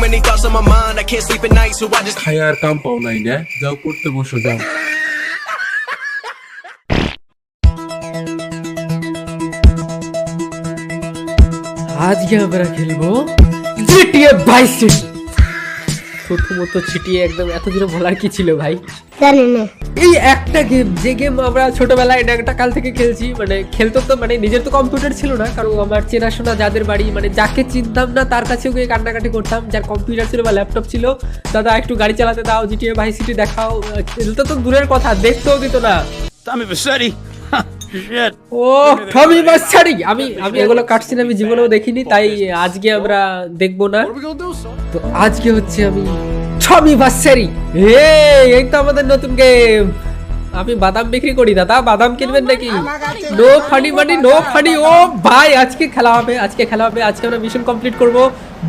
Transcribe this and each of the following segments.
many thoughts on my mind, I can't sleep at night, so I just খায়ার কাম পাও নাই না, যাও পড়তে বসো যাও। আজকে আমরা খেলবো জিটিএ ভাইস সিটি। প্রথমত জিটিএ একদম এত দিন বলার কি ছিল ভাই, জানি না। এই একটা গেম, যে গেম আমরা ছোটবেলায় একটা কাল থেকে খেলছি, মানে খেলতো তো, মানে নিজের তো কম্পিউটার ছিল না, কারণ আমার চেনাশোনা যাদের বাড়ি, মানে যাকে চিনতাম না তার কাছেও গিয়ে কান্নাকাটি করতাম। যার কম্পিউটার ছিল বা ল্যাপটপ ছিল, দাদা একটু গাড়ি চালাতে দাও, জিটিএ ভাইস সিটি দেখাও। খেলতে তো দূরের কথা, দেখতেও দিত না। ও টমি ভার্সারি, আমি এগুলো কাটছি না, আমি জীবনেও দেখিনি, তাই আজকে আমরা দেখবো না। তো আজকে হচ্ছে আমি টমি ভার্সারি। এই তো আমাদের নতুন গেম। আমি বাদাম বিক্রি করি, দাদা বাদাম কিনবেন নাকি? নো ফানি মানি, নো ফানি। ও ভাই আজকে খেলা হবে, আজকে আমরা মিশন কমপ্লিট করব।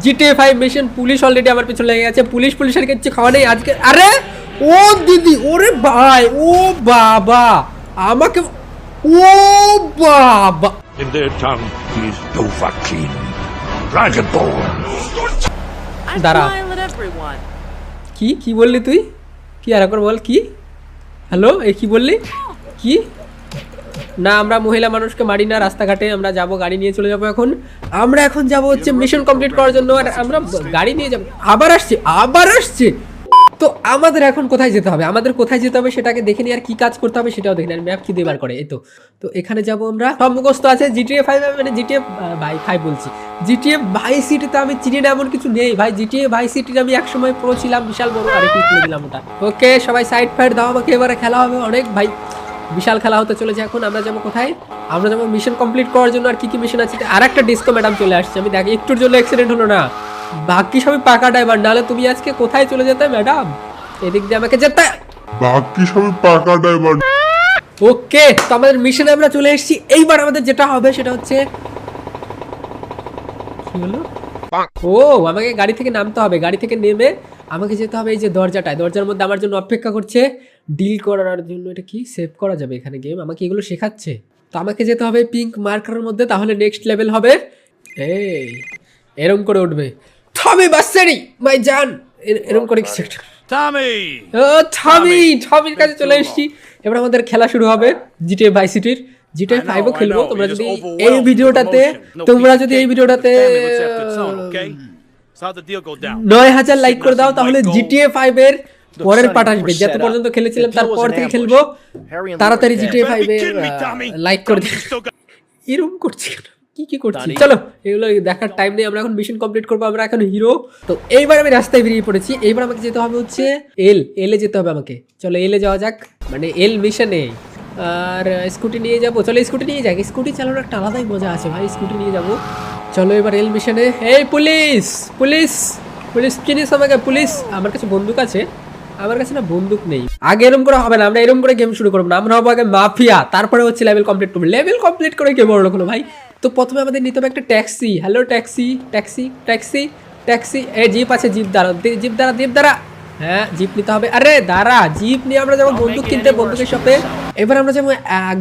GTA 5 mission. পুলিশ অলরেডি আমার পিছনে লেগে গেছে, পুলিশের কিছু খাওয়া নেই আজকে। আরে ও দিদি, ওরে ভাই, ও বাবা, আমাকে, ও বাবা। In their tongue is Dovahkiin, Dragonborn. দাঁড়া, কি বললি তুই? কি আর একবার বল, কি? হ্যালো, এই কি বললি? কি না, আমরা মহিলা মানুষকে মারি না রাস্তাঘাটে, আমরা যাব গাড়ি নিয়ে চলে যাব। আমরা এখন যাব হচ্ছে মিশন কমপ্লিট করার জন্য, আর আমরা গাড়ি নিয়ে যাব। আবার আসছে। তো আমাদের এখন কোথায় যেতে হবে, সেটাকে দেখে নি, আর কি কাজ করতে হবে সেটাও দেখে নি। ম্যাপ কি দেবার করে, এই তো এখানে যাব আমরা। সব মুখস্থ আছে। জিটিএ 5, মানে জিটিএ 5 বলছি, জিটিএ ভাইস সিটিতে আমি চিনি না এমন কিছু নেই ভাই। জিটিএ ভাইস সিটির আমি একসময় প্রো ছিলাম, বিশাল বড়, আরে কি খুলে দিলাম ওটা। ওকে সবাই সাইড ফাইড দাও আমাকে, এবারে খেলা হবে অনেক ভাই, বিশাল খেলা হতে চলেছে। এখন আমরা যাবো কোথায়? আমরা যাবো মিশন কমপ্লিট করার জন্য। আর কি মিশন আছে? আর একটা ডিস্কো ম্যাডাম চলে আসছে, আমি দেখি একটুর জন্য অ্যাক্সিডেন্ট হলো না, বাকি সবই পাকা ড্রাইভার। নাহলে তুমি আজকে কোথায় চলে যেতে ম্যাডাম? এদিক দিয়ে আমাকে যেতে, বাকি সবই পাকা ড্রাইভার। ওকে, তো আমাদের মিশনে আমরা চলে এসেছি। এইবার আমাদের যেটা হবে সেটা হচ্ছে, কি হলো? ও আমাকে গাড়ি থেকে নামতে হবে, গাড়ি থেকে নেমে আমাকে যেতে হবে এই যে দরজাটায়। দরজার মধ্যে আমার জন্য অপেক্ষা করছে ডিল করার জন্য। এটা কি সেভ করা যাবে এখানে? গেম আমাকে এগুলো শেখাচ্ছে। তো আমাকে যেতে হবে পিঙ্ক মার্কারের মধ্যে, তাহলে নেক্সট লেভেল হবে। এই এরম করে উঠবে টমি ভার্সারি মাই জান, এরম করে কিছু একটা। টমির কাছে চলে এসেছি। এবার আমাদের খেলা শুরু হবে জিটিএ ভাইস সিটির। জিটিএ 5ও খেলবো। তোমরা যদি এই ভিডিওটাতে 9000 লাইক করে দাও, তাহলে জিটিএ 5 এর পরের পার্ট আসবে। যত পর্যন্ত খেলেছিলাম তারপর থেকে খেলবো। তাড়াতাড়ি জিটিএ 5 এর লাইক করে দিও। এরকম করছি কি করছি? চলো এগুলো দেখার টাইম নেই, আমরা এখন মিশন কমপ্লিট করবো। আমরা এখন হিরো। তো এইবার আমি রাস্তায় বেরিয়ে পড়েছি। এইবার আমাকে যেতে হবে হচ্ছে এলে যেতে হবে আমাকে। চলো এলে যাওয়া যাক, মানে এল মিশনে। আর স্কুটি নিয়ে যাবো, চলো স্কুটি নিয়ে যাক। স্কুটি চালানোর একটা আলাদাই মজা আছে ভাই, স্কুটি নিয়ে যাবো। চলো এবার এল মিশনে। এই পুলিশ চিনিস আমাকে? পুলিশ, আমার কাছে বন্দুক আছে। আমার কাছে না বন্দুক নেই। আগে এরম করে হবে না, আমরা এরম করে গেম শুরু করবো না। আমরা হবো আগে মাফিয়া, তারপরে হচ্ছে লেভেল কমপ্লিট করবো। লেভেল কমপ্লিট করে কে বড় হলো ভাই? তো প্রথমে আমাদের নিতে হবে একটা ট্যাক্সি। Hello taxi. এই জিপ আছে, জিপ দ্বারা। হ্যাঁ জিপ নিতে হবে। আরে দাঁড়া, জিপ নিয়ে আমরা যাবো বন্দুক কিনতে, বন্দুকের শপে। এবার আমরা যাবো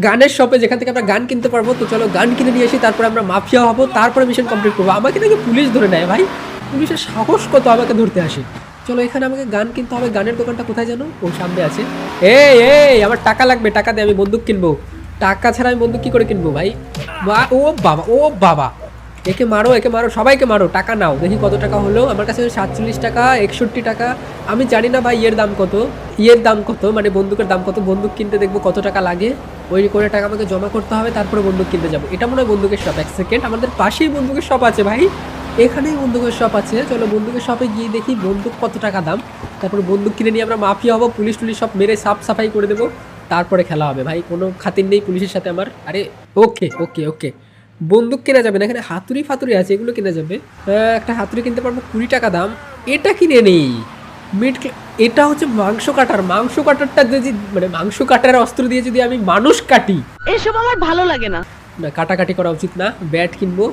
গানের শপে, যেখান থেকে আমরা গান কিনতে পারবো। তো চলো গান কিনে নিয়ে আসি, তারপরে আমরা মাফিয়া হবো, তারপরে মিশন কমপ্লিট করবো। আমাকে নাকি পুলিশ ধরে নেয় ভাই, পুলিশের সাহস কত আমাকে ধরতে আসে। চলো এখানে আমাকে গান কিনতে হবে। গানের দোকানটা কোথায় জানো? ও সামনে আছে। এই আমার টাকা লাগবে, টাকা দিয়ে আমি বন্দুক কিনবো। টাকা ছাড়া আমি বন্দুক কি করে কিনবো ভাই? ও বাবা, একে মারো, সবাইকে মারো। টাকা নাও, দেখি কত টাকা হলো। আমার কাছে 47 টাকা, 61 টাকা। আমি জানি না ভাই ইয়ের দাম কত, মানে বন্দুকের দাম কত। বন্দুক কিনতে দেখবো কত টাকা লাগে, ওই করে টাকা আমাকে জমা করতে হবে, তারপরে বন্দুক কিনতে যাবো। এটা মনে হয় বন্দুকের শপ। এক সেকেন্ড, আমাদের পাশেই বন্দুকের শপ আছে ভাই, এখানেই বন্দুকের শপ আছে। চলো বন্দুকের শপে গিয়ে দেখি বন্দুক কত টাকা দাম, তারপরে বন্দুক কিনে নিয়ে আমরা মাফিয়া হবো। পুলিশ সব মেরে সাফাই করে দেবো, তারপরে খেলা হবে ভাই। কোনো খাতির নেই পুলিশের সাথে আমার। আরে ওকে বন্দুক কেনা যাবে না, এখানে হাতুড়ি আছে, এগুলো কেনা যাবে। একটা হাতুড়ি কিনতে পারবো, 20 টাকা দাম। এটা কিনে নেই। এটা হচ্ছে মাংস কাটারটা যদি, মানে মাংস কাটার অস্ত্র দিয়ে যদি আমি মানুষ কাটি, এসব আমার ভালো লাগে না। কাটাকাটি করা উচিত না। ব্যাট কিনবো,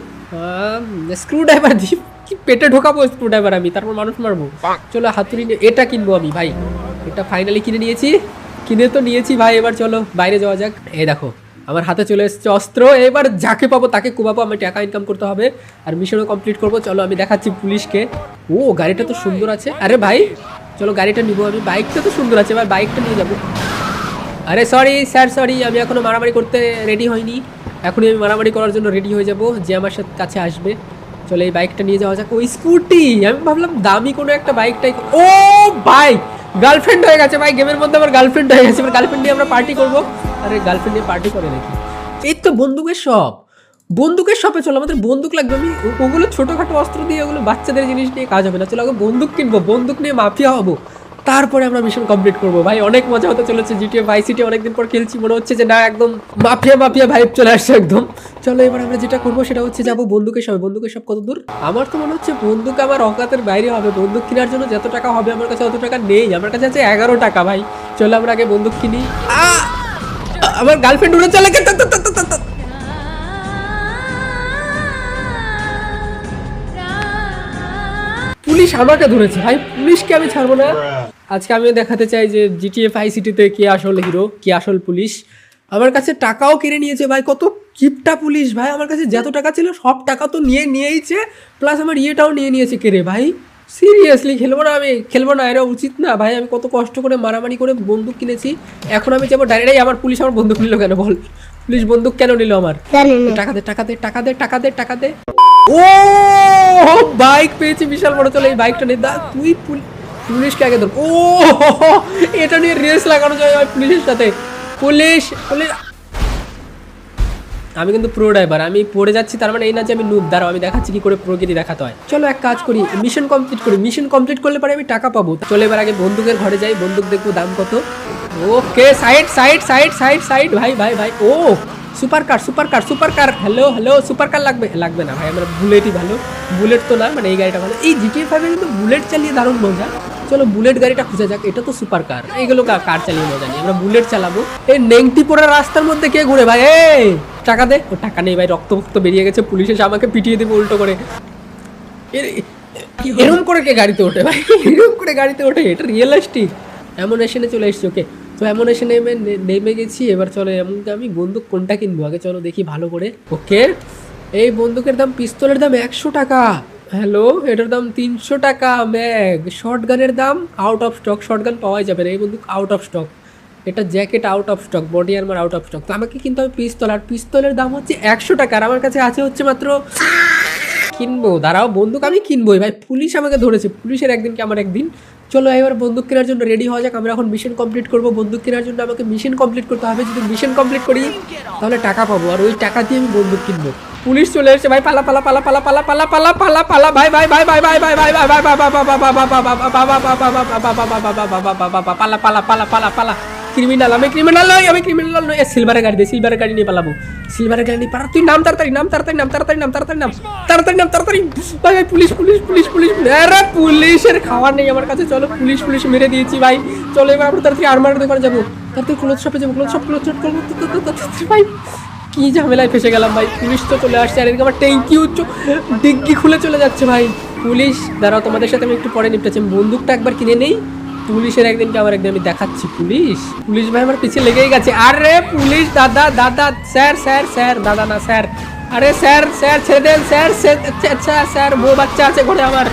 স্ক্রু ড্রাইভার দিয়ে কি পেটে ঢোকাবো স্ক্রু ড্রাইভার আমি, তারপর মানুষ মারবো। চলো হাতুড়ি এটা কিনবো আমি ভাই। এটা ফাইনালি কিনে নিয়েছি ভাই। এবার চলো বাইরে যাওয়া যাক। এই দেখো আমার হাতে চলে এসেছে অস্ত্র, এবার যাকে পাবো তাকে কুবাবো, আমি টাকা ইনকাম করতে হবে আর মিশনও কমপ্লিট করবো। চলো আমি দেখাচ্ছি পুলিশকে। ও গাড়িটা তো সুন্দর আছে, আরে ভাই চলো গাড়িটা নিবো আমি, বাইকটা তো সুন্দর আছে ভাই, বাইকটা নিয়ে যাবো। আরে সরি স্যার সরি, আমি এখনো মারামারি করতে রেডি হইনি, এখনই আমি মারামারি করার জন্য রেডি হয়ে যাব যে আমার সাথে কাছে আসবে। চলো এই বাইকটা নিয়ে যাওয়া যাক। ওই স্কুটি, আমি ভাবলাম দামি কোনো একটা বাইকটাই। ও ভাই গার্লফ্রেন্ড হয়ে গেছে ভাই, গেমের মধ্যে আমার গার্লফ্রেন্ড হয়ে গেছে, এবার গার্লফ্রেন্ড নিয়ে আমরা পার্টি করবো। আরে গার্লফ্রেন্ড নিয়ে পার্টি করে নাকি? এই তো বন্দুকের শপ, বন্দুকের শপে চলো, আমাদের বন্দুক লাগবে। আমি ওগুলো ছোটোখাটো অস্ত্র দিয়ে, ওগুলো বাচ্চাদের জিনিস নিয়ে কাজ হবে না। চলো আগে বন্দুক কিনবো, বন্দুক নিয়ে মাফিয়া হবো, তারপরে আমরা মিশন কমপ্লিট করবো। ভাই অনেক মজা হতে চলেছে, জিটিএ ভাইস সিটি অনেকদিন পর খেলছি, মনে হচ্ছে যে না একদম মাফিয়া মাফিয়া ভাইব চলে আসছে একদম। চলো এবার আমরা যেটা করবো সেটা হচ্ছে যাবো বন্দুকের শপে। বন্দুকের শপ কত দূর? আমার তো মনে হচ্ছে বন্দুক আমার অকাতের বাইরে হবে, বন্দুক কেনার জন্য যত টাকা হবে আমার কাছে অত টাকা নেই, আমার কাছে আছে 11 টাকা। ভাই চলো আমরা আগে বন্দুক কিনি। আমার গার্লফ্রেন্ড উড়ে চলে গেছে। পুলিশ আমাকে ধরেছে ভাই, পুলিশকে আমি ছাড়বো না। আজকে আমিও দেখাতে চাই যে জিটিএ ভাইস সিটিতে কে আসল হিরো, কে আসল পুলিশ। আমার কাছে টাকাও কেড়ে নিয়েছে ভাই, কত কিপটা পুলিশ ভাই, আমার কাছে যত টাকা ছিল সব টাকা তো নিয়েইছে, প্লাস আমার ইয়েটাও নিয়েছে কেড়ে। ভাই সিরিয়াসলি খেলবো না, আমি খেলবো না, এটা উচিত না ভাই। আমি কত কষ্ট করে মারামারি করে বন্দুক কিনেছি, এখন আমি যাবো ডাইরেক্ট। আমার পুলিশ আমার বন্দুক নিল কেন বল? পুলিশ বন্দুক কেন নিল আমার? টাকা দে টাকা দে টাকা দে টাকা দে টাকা দে। ও বাইক পেয়েছি বিশাল বড়, চলো এই বাইকটা নিয়ে দা। তুই পুলিশকে আগে ধর। ও এটা নিয়ে রেস লাগানো যায় ভাই পুলিশের সাথে। পুলিশ পুলিশ, আমি কিন্তু প্রো ড্রাইভার, আমি পড়ে যাচ্ছি তার মানে এই না যে আমি নুব। দাঁড়াও আমি দেখাচ্ছি কি করে প্রোগিরি দেখাতে হয়। চলো এক কাজ করি, মিশন কমপ্লিট করি, মিশন কমপ্লিট করলে পরে আমি টাকা পাবো। চলো এবার আগে বন্দুকের ঘরে যাই, বন্দুক দেখবো দাম কত। Okay side side side side side ভাই ভাই ভাই। ও super car super car super car, hello hello super car লাগবে? লাগবে না ভাই, আমরা বুলেটই ভালো। বুলেট তো না, মানে এই গাড়িটা ভালো। এই জিটিএ 5 কিন্তু বুলেট চালিয়ে দারুণ মজা। চলো বুলেট গাড়িটা খুঁজে যাক, এটা তো সুপার কার, এইগুলো কার চালিয়ে মজা নেই, আমরা বুলেট চালাবো। এই নেংটি পোড়া রাস্তার মধ্যে কে ঘুরে ভাই? এই টাকা দে। ও টাকা নেই ভাই, রক্ত বেরিয়ে গেছে, পুলিশ এসে আমাকে পিটিয়ে দেবে উল্টো করে। এরকম করে কে গাড়িতে ওঠে ভাই? এরকম করে গাড়িতে ওঠে? এটা রিয়েলিস্টিক? অ্যামুনেশনে চলে এসছি। ওকে তো অ্যামুনেশনে নেমে গেছি। এবার চলো এমনকি আমি বন্দুক কোনটা কিনবো আগে চলো দেখি ভালো করে। ওকে এই বন্দুকের দাম, পিস্তলের দাম 100 টাকা। হ্যালো, এটার দাম 300 টাকা ম্যাগ। শর্ট গানের দাম out of stock, short gun পাওয়াই যাবে না, এই বন্দুক আউট অফ স্টক। এটা jacket out of stock, body armour out of stock. তো আমাকে কিন্তু আমি পিস্তল, আর পিস্তলের দাম হচ্ছে 100 টাকা, আর আমার কাছে আছে হচ্ছে মাত্র। কিনবো, দাঁড়াও বন্দুক আমি কিনবোই ভাই, পুলিশ আমাকে ধরেছে, পুলিশের একদিন কি আমার একদিন। চলো এবার বন্দুক কেনার জন্য রেডি হওয়া যাক। আমরা এখন মিশন কমপ্লিট করবো, বন্দুক কেনার জন্য আমাকে মিশন কমপ্লিট করতে হবে। যদি মিশন কমপ্লিট করি তাহলে টাকা পাবো, আর ওই টাকা দিয়ে আমি বন্দুক কিনবো। পুলিশ চলে এসেছে ভাই, পালা পালা পালা পালা পালা পালা পালা পালা পালা ভাই ভাই ভাই ভাই ভাই ভাই ভাই ভাই ভাই ভাই পালা পালা পালা পালা পালা। ক্রিমিনাল, আমি ক্রিমিনাল নই, আমি ক্রিমিনাল নই। সিলভারের গাড়ি দে, সিলভারের গাড়ি নিয়ে পালাবো, সিলভারের গাড়ি নিয়ে পালা। তুই নাম তাড়াতাড়ি, নাম তাড়াতাড়ি, নাম তাড়াতাড়ি, নাম তাড়াতাড়ি, নাম তাড়াতাড়ি, নাম তাড়াতাড়ি। ভাই ভাই পুলিশ পুলিশ পুলিশ পুলিশ, আরে পুলিশের খাবার নেই আমার কাছে। চলো পুলিশ পুলিশ মেরে দিয়েছি ভাই। চলো এবার আমরা তাড়াতাড়ি আর্মারের দোকানে যাবো, তাড়াতাড়ি ক্লোথ শপে যাবো, ক্লোথ শপ ভাই। কি ঝামেলায় ফেসে গেলাম ভাই, পুলিশ তো চলে আসছে, আর এদিকে আমার ট্যাঙ্কি ডিগ্গি খুলে চলে যাচ্ছে ভাই। পুলিশ দাঁড়াও, তোমাদের সাথে আমি একটু পরে নিপটাচ্ছি, বন্দুকটা একবার কিনে নেই। পুলিশের একদিনকে আমার একদিন আমি দেখাচ্ছি। পুলিশ পুলিশ ভাই আমার পিছিয়ে লেগেই গেছে। আরে পুলিশ দাদা দাদা, স্যার স্যার স্যার, দাদা না স্যার, আরে স্যার স্যার ছেড়ে দেন স্যার। আচ্ছা স্যার, বউ বাচ্চা আছে ঘরে, আমার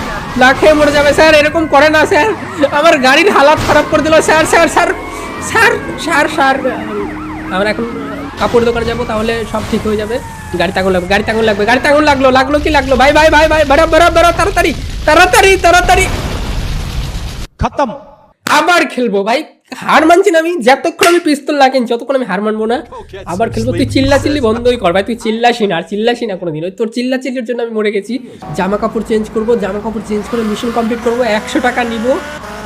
না খেয়ে মরে যাবে স্যার, এরকম করে না স্যার, আমার গাড়ির হালাত খারাপ করে দিল sir sir sir sir sir sir. আমরা এখন কাপড় দোকানে যাবো, তাহলে সব ঠিক হয়ে যাবে। গাড়িতে আগুন লাগবে, গাড়িতে আগুন লাগবে, গাড়িতে আগুন লাগলো, লাগলো কি লাগলো? ভাই ভাই ভাই ভাই, বেরো বেরো বেরো, তাড়াতাড়ি তাড়াতাড়ি তাড়াতাড়ি। খতম। আবার খেলবো ভাই, হার মানছি না আমি, যতক্ষণ আমি পিস্তল না কিনছি ততক্ষণ আমি হার মানবো না। আবার খেলবো। তুই চিল্লা চিল্লি বন্ধই কর ভাই, তুই চিল্লাসি না, আর চিল্লাসি না কোনোদিন। ওই তোর চিল্লা চিল্লির জন্য আমি মরে গেছি। জামা কাপড় চেঞ্জ করবো, জামা কাপড় চেঞ্জ করে মিশন কমপ্লিট করবো, 100 টাকা নিব,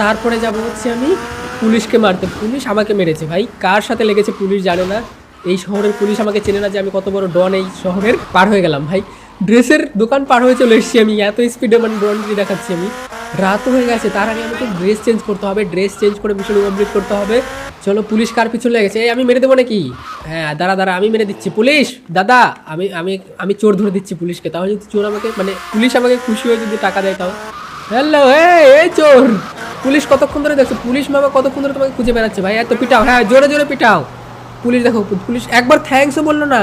তারপরে যাবো হচ্ছে আমি পুলিশকে মারতে। পুলিশ আমাকে মেরেছে ভাই, কার সাথে লেগেছে পুলিশ জানে না। এই শহরের পুলিশ আমাকে চেনে না যে আমি কত বড় ডন এই শহরের। পার হয়ে গেলাম ভাই, ড্রেসের দোকান পার হয়ে চলে এসেছি আমি, এত স্পিডে মানে ডনগিরি দেখাচ্ছি আমি। রাতও হয়ে গেছে, তার আগে আমাকে ড্রেস চেঞ্জ করতে হবে, ড্রেস চেঞ্জ করে মিশন কমপ্লিট করতে হবে। চলো পুলিশ কার পিছনে লেগেছে? এই আমি মেরে দেবো নাকি? হ্যাঁ দাঁড়া দাঁড়া, আমি মেরে দিচ্ছি। পুলিশ দাদা, আমি আমি আমি চোর ধরে দিচ্ছি পুলিশকে, তাহলে যদি চোর আমাকে মানে পুলিশ আমাকে খুশি হয়ে যদি টাকা দেয় তাও। হ্যালো এই চোর, পুলিশ কতক্ষণ ধরে দেখছো? পুলিশ মামা কতক্ষণ ধরে তোমাকে খুঁজে বেড়াচ্ছে ভাই, এত পিটাও, হ্যাঁ জোরে জোরে পিটাও। পুলিশ দেখো, পুলিশ একবার থ্যাঙ্কসও বললো না।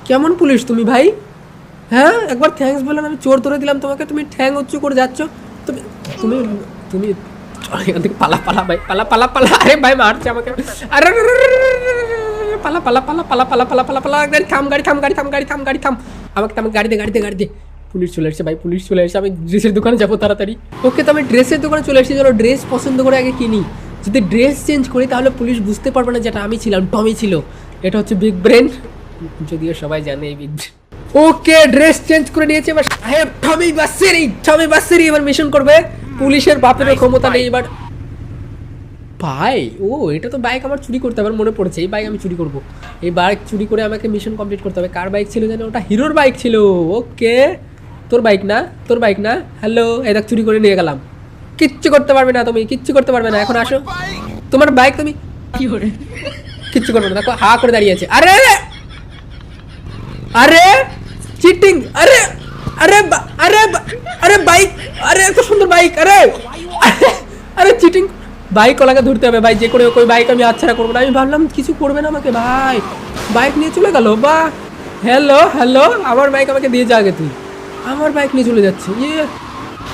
কেমন পুলিশ তুমি ভাই? হ্যাঁ, একবার থ্যাঙ্কস বললো না, আমি চোর ধরে দিলাম তোমাকে, তুমি ঠ্যাং উঁচু করে যাচ্ছ। তুমি তুমি তুমি এখান থেকে পালা পালা ভাই, পালা পালা পালা। আরে ভাই মারছে আমাকে, আরে পালা পালা পালা পালা পালা পালা পালা পালা। গাড়ি থাম, গাড়ি থাম, গাড়ি থাম, গাড়ি থাম, গাড়ি থাম, আমাকে আমাকে গাড়ি দে, গাড়ি দে, গাড়ি দে। পুলিশ চলে এসেছে ভাই, পুলিশ চলে এসেছে। আমি ড্রেসের দোকানে যাবো তাড়াতাড়ি। ওকে, তো আমি ড্রেসের দোকানে চলে এসেছি, চলো ড্রেস পছন্দ করে আগে কিনি। যদি ড্রেস চেঞ্জ করি তাহলে পুলিশ বুঝতে পারবে না যেটা আমি ছিলাম, টমি ছিল। এটা হচ্ছে বিগ ব্রেন, যদিও সবাই জানে এই বিগ ব্রেন। ওকে, ড্রেস চেঞ্জ করে নিয়েছে। এবার সাহেব টমি বাসেরি এবার মিশন করবে। পুলিশের বাপেরও ক্ষমতা নেই এবার। ভাই, ও এটা তো বাইক আমার চুরি করতে হবে, মনে পড়েছে। এই বাইক আমি চুরি করব। এই বাইক চুরি করে আমাকে মিশন কমপ্লিট করতে হবে। কার বাইক ছিল জানো? ওটা হিরোর বাইক ছিল। ওকে, তোর বাইক না, তোর বাইক না। হ্যালো, এই দেখ, চুরি করে নিয়ে গেলাম। কিচ্ছু করতে পারবে না তুমি, কিচ্ছু করতে পারবে না। এখন আসো, তোমার বাইক তুমি কি করে কিচ্ছু করবে না। দেখো হা করে দাঁড়িয়ে আছে। আরে আরে চিটিং, আরে আরে আরে আরে বাইক, আরে এত সুন্দর বাইক, আরে আরে চিটিং। বাইক ওলাকে ধরতে হবে ভাই, যে করে ওই বাইক আমি আচ্ছা করবো না। আমি ভাবলাম কিছু করবে না আমাকে, ভাই বাইক নিয়ে চলে গেল। বা হ্যালো হ্যালো, আমার বাইক আমাকে দিয়ে যা আগে। তুই আমার বাইক নিয়ে চলে যাচ্ছে। ইয়ে,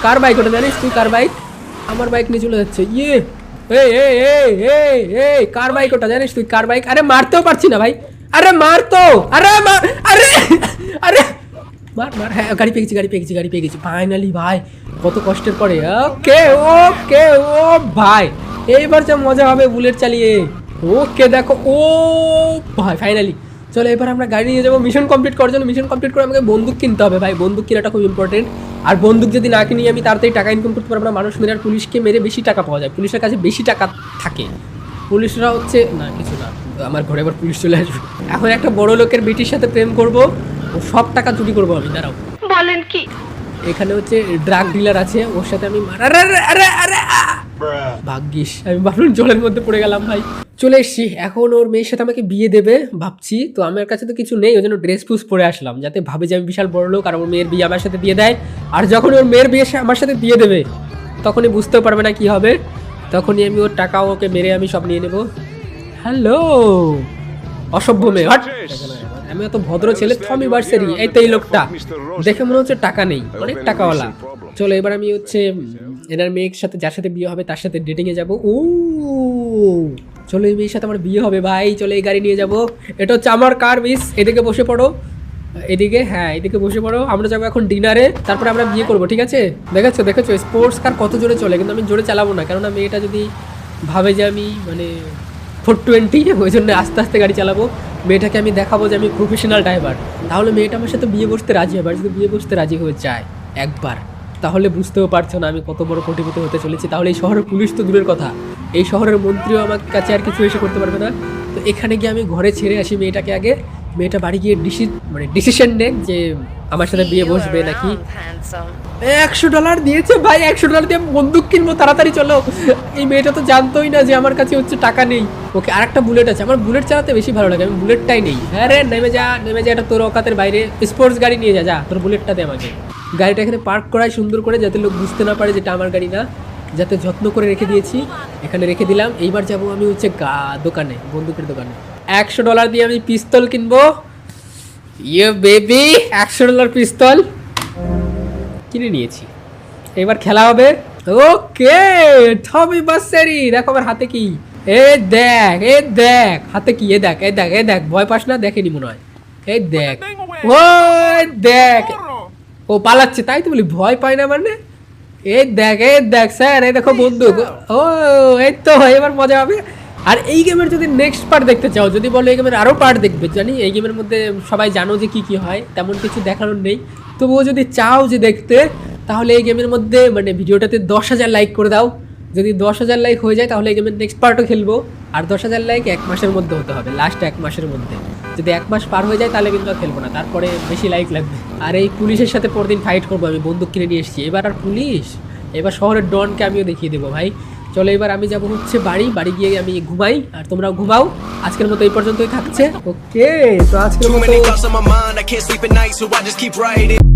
কার বাইক ওটা জানিস তুই? কার বাইক? আমার বাইক নিয়ে চলে যাচ্ছে। ইয়ে, এই কার বাইক ওটা জানিস তুই? কার বাইক? আরে মারতেও পারছি না ভাই, আরে মার তো, আরে আরে আরে মার মার। হ্যাঁ, গাড়ি পেয়ে গেছি ফাইনালি ভাই, কত কষ্টের পরে। ওকে ওকে, ও ভাই এইবার যা মজা হবে বুলেট চালিয়ে। ওকে দেখো, ও ভাই ফাইনালি। চলো এবার আমরা গাড়ি নিয়ে যাবো মিশন কমপ্লিট করার জন্য। মিশন কমপ্লিট করে আমাকে বন্দুক কিনতে হবে ভাই, বন্দুক কেনাটা খুব ইম্পর্টেন্ট। আর বন্দুক যদি না কিনি আমি তাড়াতাড়ি টাকা ইনকাম করতে পারবো না। মানুষ মেরে আর পুলিশকে মেরে বেশি টাকা পাওয়া যায়, পুলিশের কাছে বেশি টাকা থাকে। পুলিশরা হচ্ছে না কিছু না, আমার ঘরে এবার পুলিশ চলে আসবে। এখন একটা বড় লোকের বেটির সাথে প্রেম করব, ও সব টাকা চুরি করবো আমি। দাঁড়াও, বলেন কি? এখানে হচ্ছে ড্রাগ ডিলার আছে, ওর সাথে আমি ভাগ্যিস, আমি ভাবলাম জলের মধ্যে পড়ে গেলাম ভাই। চলে এসছি, এখন ওর মেয়ের সাথে আমাকে বিয়ে দেবে ভাবছি। তো আমার কাছে তো কিছু নেই, ওই জন্য ড্রেস ফুস পরে আসলাম, যাতে ভাবে যে আমি বিশাল বড় লোক আর ওর মেয়ের বিয়ে আমার সাথে দিয়ে দেয়। আর যখন ওর মেয়ের বিয়ে আমার সাথে দিয়ে দেবে তখনই বুঝতেও পারবে না কি হবে, তখনই আমি ওর টাকা ওকে মেরে আমি সব নিয়ে নেবো। হ্যালো অসভ্য মেয়ে, হট। আমি এত ভদ্র ছেলে, টমি বার্সেরি। এই তো এই লোকটা দেখে মনে হচ্ছে টাকা নেই, অনেক টাকাওয়ালা। চলো এবার আমি হচ্ছে এনার মেয়ের সাথে, যার সাথে বিয়ে হবে তার সাথে ডেটিংয়ে যাবো। ও চলো, এই মেয়ের সাথে আমার বিয়ে হবে ভাই। চলো এই গাড়ি নিয়ে যাবো, এটা হচ্ছে আমার কার। মিস এদিকে বসে পড়ো, এদিকে, হ্যাঁ এদিকে বসে পড়ো। আমরা যাবো এখন ডিনারে, তারপরে আমরা বিয়ে করবো, ঠিক আছে? দেখেছো স্পোর্টস কার কত জোরে চলে, কিন্তু আমি জোরে চালাবো না, কেননা মেয়েটা যদি ভাবে যে আমি মানে 420, ওই জন্য আস্তে আস্তে গাড়ি চালাবো। মেয়েটাকে আমি দেখাবো যে আমি প্রফেশনাল ড্রাইভার, তাহলে মেয়েটা আমার সাথে বিয়ে বসতে রাজি হবে। আর যদি বিয়ে বসতে রাজি হয়ে যায় একবার, তাহলে বুঝতেও পারছো না আমি কত বড় কোটিপতি হতে চলেছি। তাহলে এই শহরের পুলিশ তো দূরের কথা, এই শহরের মন্ত্রীও আমার কাছে আর কিছু এসে করতে পারবে না। তো এখানে গিয়ে আমি ঘরে ছেড়ে আসি মেয়েটাকে আগে। মেয়েটা বাড়ি গিয়ে ডিসিশন নেক যে আমার সাথে বিয়ে বসবে নাকি। $100 দিয়েছে ভাই, $100 দিয়ে বন্দুক কিনবো, তাড়াতাড়ি চলো। এই মেয়েটা তো জানতোই না যে আমার কাছে হচ্ছে টাকা নেই। ওকে, আর একটা বুলেট আছে, আমার বুলেট চালাতে বেশি ভালো লাগে, আমি বুলেটটাই নেই। হ্যাঁ রে, নেমে যা, এটা তোর অকাতের বাইরে। স্পোর্টস গাড়ি নিয়ে যা, তোর বুলেটটা দে আমাকে। গাড়িটা এখানে পার্ক করাই সুন্দর করে, যাতে লোক বুঝতে না পারে যেটা আমার গাড়ি না, যাতে যত্ন করে রেখে দিয়েছি। এখানে রেখে দিলাম। এইবার যাবো আমি হচ্ছে দোকানে, বন্দুকের দোকানে। $100 দিয়ে আমি পিস্তল কিনবো। ইয়ে বেবি, $100 পিস্তল কিনে নিয়েছি। এবার খেলা হবে। ওকে, টমি বার্সেরি। দেখো আমার হাতে কি, দেখ হাতে কি, দেখ ভয় পাস না, দেখেনি মনে হয়। এই দেখ, ও দেখ, ও পালাচ্ছে, তাই তো বলি ভয় পায় না মানে। এই দেখ স্যার, এই দেখো বন্দুক। ও এই তো, এবার মজা হবে। আর এই গেমের যদি নেক্সট পার্ট দেখতে চাও, যদি বলো এই গেমের আরও পার্ট দেখবে, জানি এই গেমের মধ্যে সবাই জানো যে কি হয়, তেমন কিছু দেখানোর নেই। তবুও যদি চাও যে দেখতে, তাহলে এই গেমের মধ্যে মানে ভিডিওটাতে 10,000 লাইক করে দাও। যদি 10,000 লাইক হয়ে যায় তাহলে এই গেমের নেক্সট পার্টও খেলবো। আর 10,000 লাইক 1 মাসের মধ্যে হতে হবে, লাস্ট 1 মাসের মধ্যে। যদি 1 মাস পার হয়ে যায় তাহলে কিন্তু আর খেলবো না, তারপরে বেশি লাইক লাগবে। আর এই পুলিশের সাথে পরদিন ফাইট করবো, আমি বন্দুক কিনে নিয়ে এসেছি। এবার আর পুলিশ, এবার শহরের ডনকে আমিও দেখিয়ে দেবো ভাই। চলো এবার আমি যাবো হচ্ছে বাড়ি গিয়ে আমি ঘুমাই, আর তোমরাও ঘুমাও। আজকের মতো এই পর্যন্তই থাকছে। ওকে, তো আজকের Too মতো many thoughts on my mind, I can't sleep at night, so I just keep writing.